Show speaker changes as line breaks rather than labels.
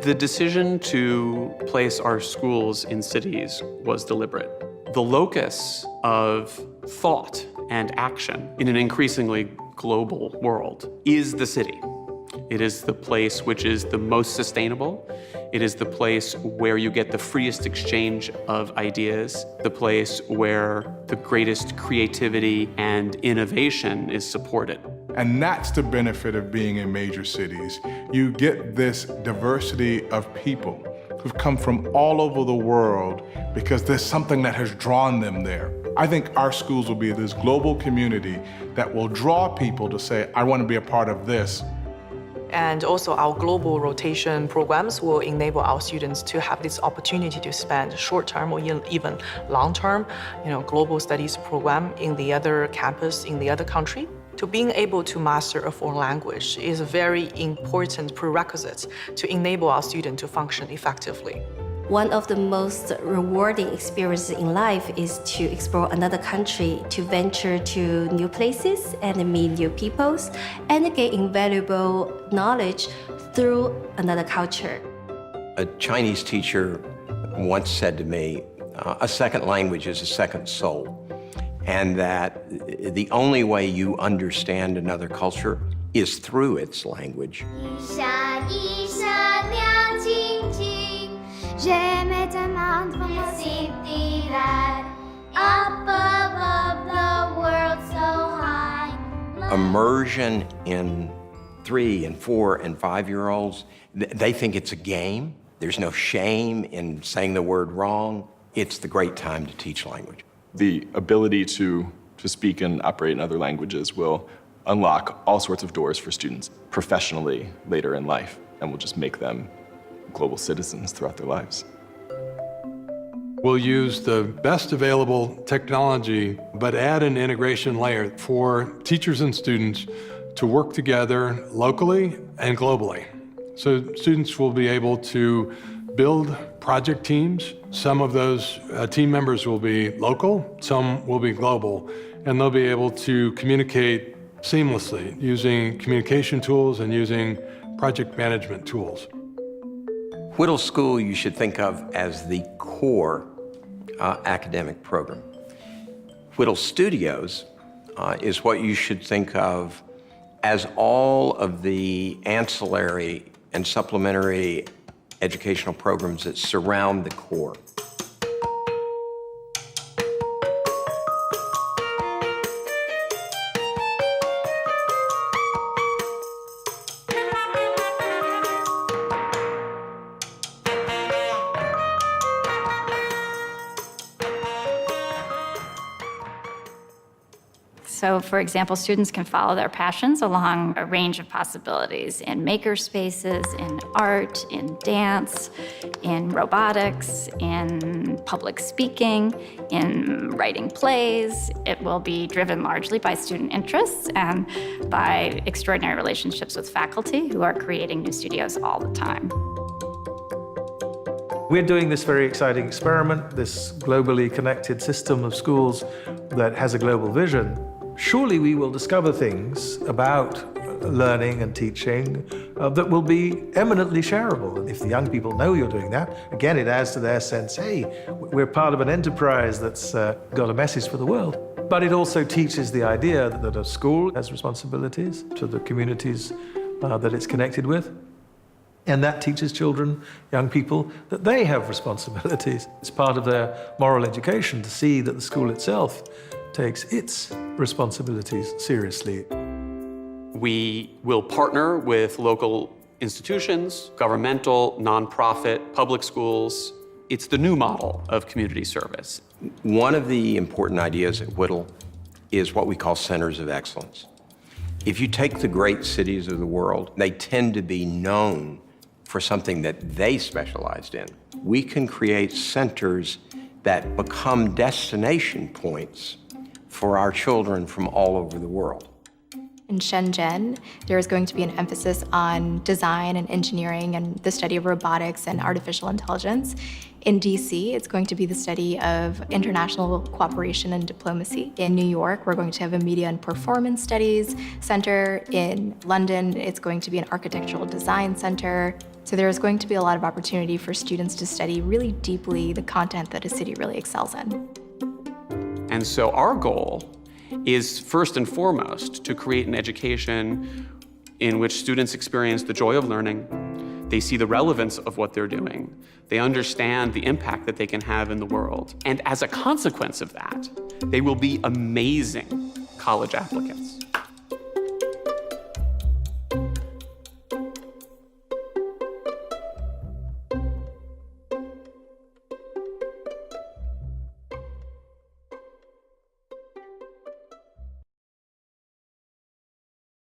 The decision to place our schools in cities was deliberate. The locus of thought and action in an increasingly global world is the city. It is the place which is the most sustainable. It is the place where you get the freest exchange of ideas, the place where the greatest creativity and innovation is supported.
And that's the benefit of being in major cities. You get this diversity of people who've come from all over the world because there's something that has drawn them there. I think our schools will be this global community that will draw people to say, I want to be a part of this.
And also our global rotation programs will enable our students to have this opportunity to spend short-term or even long-term, global studies program in the other campus, in the other country. So being able to master a foreign language is a very important prerequisite to enable our students to function effectively.
One of the most rewarding experiences in life is to explore another country, to venture to new places and meet new peoples, and gain invaluable knowledge through another culture.
A Chinese teacher once said to me, a second language is a second soul, and that the only way you understand another culture is through its language. Immersion in 3 and 4 and 5-year-olds, they think it's a game. There's no shame in saying the word wrong. It's the great time to teach language.
The ability to speak and operate in other languages will unlock all sorts of doors for students professionally later in life, and will just make them global citizens throughout their lives.
We'll use the best available technology, but add an integration layer for teachers and students to work together locally and globally. So students will be able to build project teams. Some of those team members will be local, some will be global, and they'll be able to communicate seamlessly using communication tools and using project management tools.
Whittle School you should think of as the core academic program. Whittle Studios is what you should think of as all of the ancillary and supplementary educational programs that surround the core.
So, for example, students can follow their passions along a range of possibilities in maker spaces, in art, in dance, in robotics, in public speaking, in writing plays. It will be driven largely by student interests and by extraordinary relationships with faculty who are creating new studios all the time.
We're doing this very exciting experiment, this globally connected system of schools that has a global vision. Surely we will discover things about learning and teaching that will be eminently shareable. And if the young people know you're doing that, again, it adds to their sense, hey, we're part of an enterprise that's got a message for the world. But it also teaches the idea that a school has responsibilities to the communities that it's connected with. And that teaches children, young people, that they have responsibilities. It's part of their moral education to see that the school itself takes its responsibilities seriously.
We will partner with local institutions, governmental, nonprofit, public schools. It's the new model of community service.
One of the important ideas at Whittle is what we call centers of excellence. If you take the great cities of the world, they tend to be known for something that they specialized in. We can create centers that become destination points for our children from all over the world.
In Shenzhen, there is going to be an emphasis on design and engineering and the study of robotics and artificial intelligence. In DC, it's going to be the study of international cooperation and diplomacy. In New York, we're going to have a media and performance studies center. In London, it's going to be an architectural design center. So there's going to be a lot of opportunity for students to study really deeply the content that a city really excels in.
And so our goal is first and foremost to create an education in which students experience the joy of learning, they see the relevance of what they're doing, they understand the impact that they can have in the world, and as a consequence of that, they will be amazing college applicants.